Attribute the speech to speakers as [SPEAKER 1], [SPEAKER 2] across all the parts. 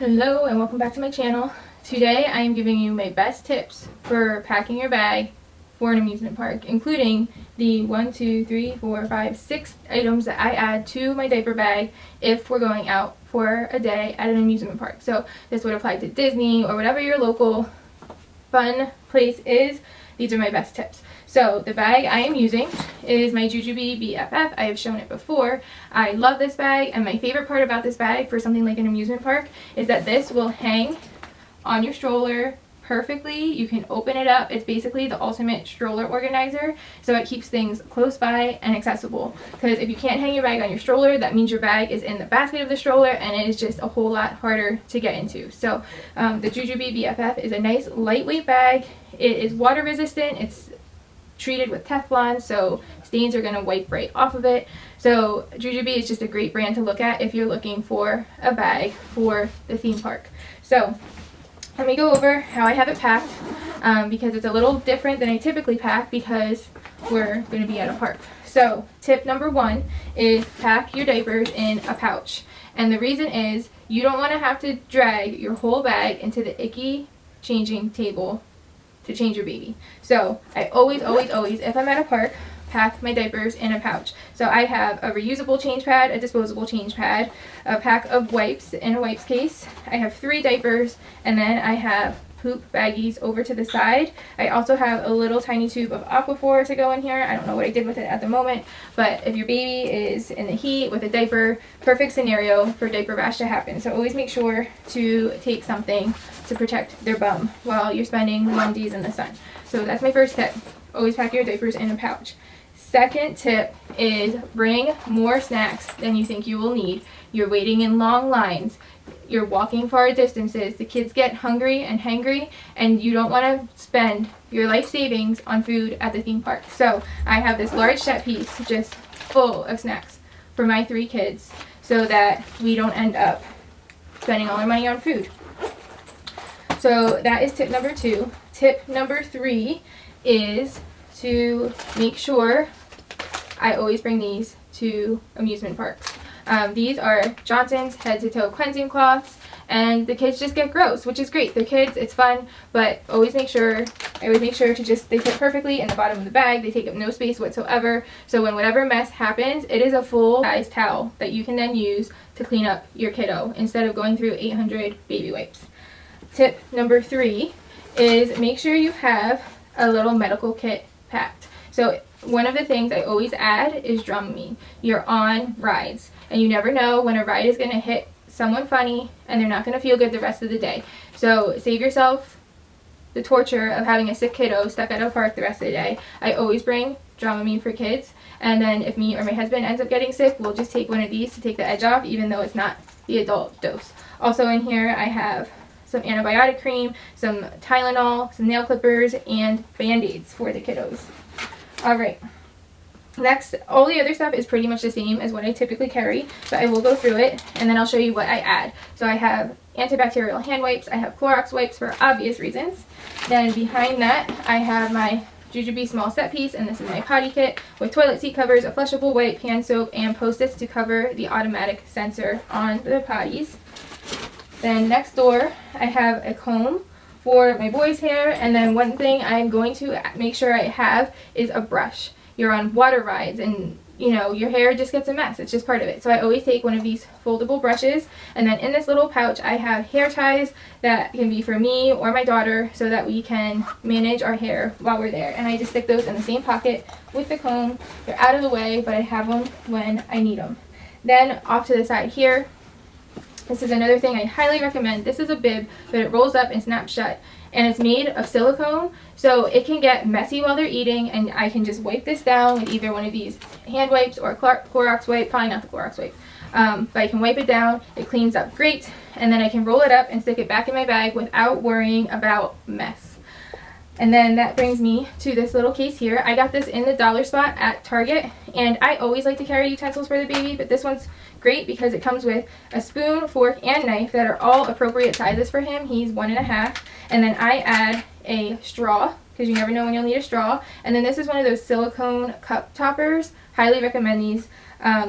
[SPEAKER 1] Hello and welcome back to my channel. Today I am giving you my best tips for packing your bag for an amusement park, including the 6 items that I add to my diaper bag if we're going out for a day at an amusement park. So this would apply to Disney or whatever your local fun place is. These are my best tips. So the bag I am using is my JuJuBe BFF. I have shown it before. I love this bag, and my favorite part about this bag for something like an amusement park is that this will hang on your stroller perfectly. You can open it up. It's basically the ultimate stroller organizer, so it keeps things close by and accessible. Because if you can't hang your bag on your stroller, that means your bag is in the basket of the stroller, and it is just a whole lot harder to get into. So the JuJuBe BFF is a nice lightweight bag. It is water resistant. It's treated with Teflon, so stains are going to wipe right off of it. So JuJuBe is just a great brand to look at if you're looking for a bag for the theme park. So let me go over how I have it packed, because it's a little different than I typically pack because we're going to be at a park. So tip number 1 is pack your diapers in a pouch. And the reason is you don't want to have to drag your whole bag into the icky changing table to change your baby. So I always, if I'm at a park, pack my diapers in a pouch. So I have a reusable change pad, a disposable change pad, a pack of wipes in a wipes case. I have 3 diapers, and then I have poop baggies over to the side. I also have a little tiny tube of Aquaphor to go in here. I don't know what I did with it at the moment, but if your baby is in the heat with a diaper, perfect scenario for diaper rash to happen. So always make sure to take something to protect their bum while you're spending long days in the sun. So that's my first tip. Always pack your diapers in a pouch. Second tip is bring more snacks than you think you will need. You're waiting in long lines. You're walking far distances. The kids get hungry and hangry, and you don't want to spend your life savings on food at the theme park. So I have this large set piece just full of snacks for my 3 kids so that we don't end up spending all our money on food. So that is tip number 2. Tip number 3 is to make sure I always bring these to amusement parks. These are Johnson's head to toe cleansing cloths, and the kids just get gross, which is great. They're kids, it's fun, but I always make sure to just, they fit perfectly in the bottom of the bag. They take up no space whatsoever. So when whatever mess happens, it is a full size towel that you can then use to clean up your kiddo instead of going through 800 baby wipes. Tip number 3 is make sure you have a little medical kit packed. So one of the things I always add is Dramamine. You're on rides, and you never know when a ride is going to hit someone funny and they're not going to feel good the rest of the day. So save yourself the torture of having a sick kiddo stuck at a park the rest of the day. I always bring Dramamine for kids, and then if me or my husband ends up getting sick, we'll just take one of these to take the edge off, even though it's not the adult dose. Also in here I have some antibiotic cream, some Tylenol, some nail clippers, and Band-Aids for the kiddos. Alright, next, all the other stuff is pretty much the same as what I typically carry, but I will go through it and then I'll show you what I add. So I have antibacterial hand wipes, I have Clorox wipes for obvious reasons. Then behind that I have my JuJuBe small set piece, and this is my potty kit with toilet seat covers, a flushable wipe, hand soap, and Post-its to cover the automatic sensor on the potties. Then next door I have a comb for my boys' hair, and then one thing I'm going to make sure I have is a brush. You're on water rides, and you know, your hair just gets a mess. It's just part of it. So I always take one of these foldable brushes, and then in this little pouch I have hair ties that can be for me or my daughter so that we can manage our hair while we're there. And I just stick those in the same pocket with the comb. They're out of the way, but I have them when I need them. Then off to the side here, this is another thing I highly recommend. This is a bib, but it rolls up and snaps shut. And it's made of silicone, so it can get messy while they're eating, and I can just wipe this down with either one of these hand wipes or Clorox wipe, probably not the Clorox wipe. But I can wipe it down, it cleans up great, and then I can roll it up and stick it back in my bag without worrying about mess. And then that brings me to this little case here. I got this in the dollar spot at Target, and I always like to carry utensils for the baby, but this one's great because it comes with a spoon, fork, and knife that are all appropriate sizes for him. He's 1.5, and then I add a straw because you never know when you'll need a straw. And then this is one of those silicone cup toppers. Highly recommend these.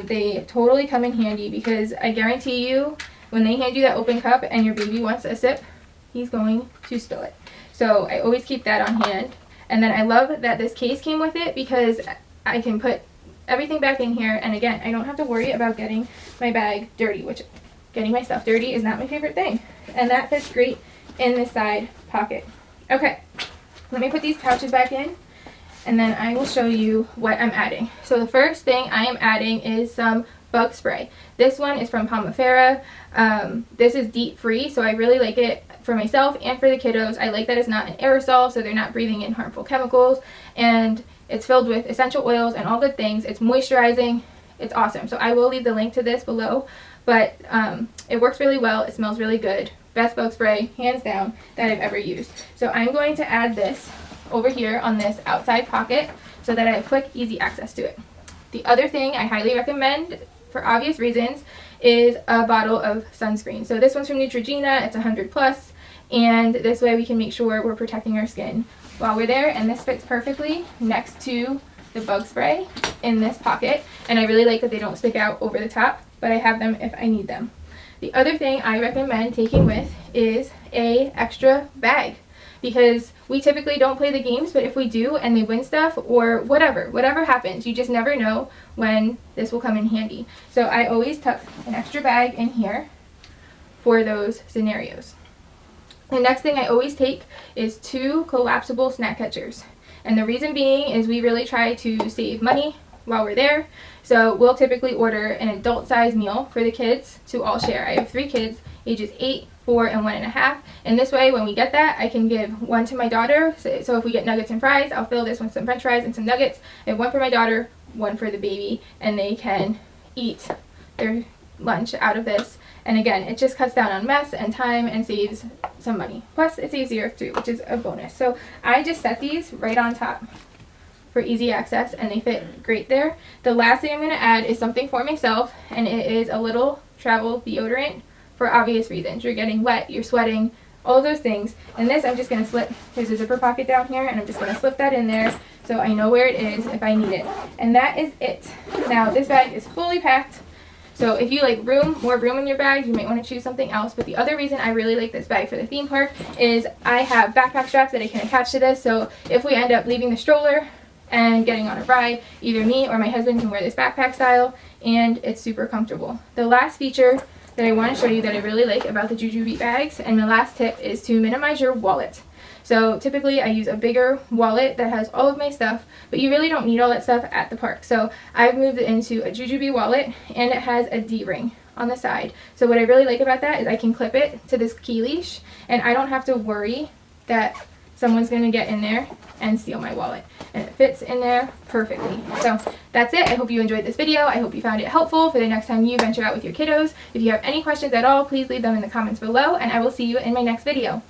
[SPEAKER 1] They totally come in handy because I guarantee you when they hand you that open cup and your baby wants a sip, he's going to spill it. So I always keep that on hand. And then I love that this case came with it because I can put everything back in here, and again, I don't have to worry about getting my bag dirty, which getting my stuff dirty is not my favorite thing. And that fits great in this side pocket. Okay, let me put these pouches back in, and then I will show you what I'm adding. So the first thing I am adding is some bug spray. This one is from Pomifera. This is DEET free, so I really like it for myself and for the kiddos. I like that it's not an aerosol, so they're not breathing in harmful chemicals, and it's filled with essential oils and all good things. It's moisturizing. It's awesome. So I will leave the link to this below, but it works really well. It smells really good. Best bug spray, hands down, that I've ever used. So I'm going to add this over here on this outside pocket so that I have quick, easy access to it. The other thing I highly recommend, for obvious reasons, is a bottle of sunscreen. So this one's from Neutrogena. It's 100+, and this way we can make sure we're protecting our skin while we're there. And this fits perfectly next to the bug spray in this pocket, and I really like that they don't stick out over the top, but I have them if I need them. The other thing I recommend taking with is a extra bag, because we typically don't play the games, but if we do and they win stuff or whatever happens, you just never know when this will come in handy. So I always tuck an extra bag in here for those scenarios. The next thing I always take is 2 collapsible snack catchers. And the reason being is we really try to save money while we're there. So we'll typically order an adult size meal for the kids to all share. I have 3 kids, ages 8, 4, and 1.5. And this way, when we get that, I can give one to my daughter. So if we get nuggets and fries, I'll fill this with some french fries and some nuggets. I have one for my daughter, one for the baby, and they can eat their lunch out of this. And again, it just cuts down on mess and time and saves some money. Plus, it saves the earth too, which is a bonus. So I just set these right on top for easy access, and they fit great there. The last thing I'm going to add is something for myself, and it is a little travel deodorant for obvious reasons. You're getting wet, you're sweating, all of those things. And this I'm just going to slip, there's a zipper pocket down here, and I'm just going to slip that in there so I know where it is if I need it. And that is it. Now this bag is fully packed. So if you like more room in your bag, you might want to choose something else. But the other reason I really like this bag for the theme park is I have backpack straps that I can attach to this. So if we end up leaving the stroller and getting on a ride, either me or my husband can wear this backpack style, and it's super comfortable. The last feature that I want to show you that I really like about the JuJuBe bags, and the last tip, is to minimize your wallet. So typically I use a bigger wallet that has all of my stuff, but you really don't need all that stuff at the park. So I've moved it into a JuJuBe wallet, and it has a D-ring on the side. So what I really like about that is I can clip it to this key leash, and I don't have to worry that someone's going to get in there and steal my wallet. And it fits in there perfectly. So that's it. I hope you enjoyed this video. I hope you found it helpful for the next time you venture out with your kiddos. If you have any questions at all, please leave them in the comments below, and I will see you in my next video.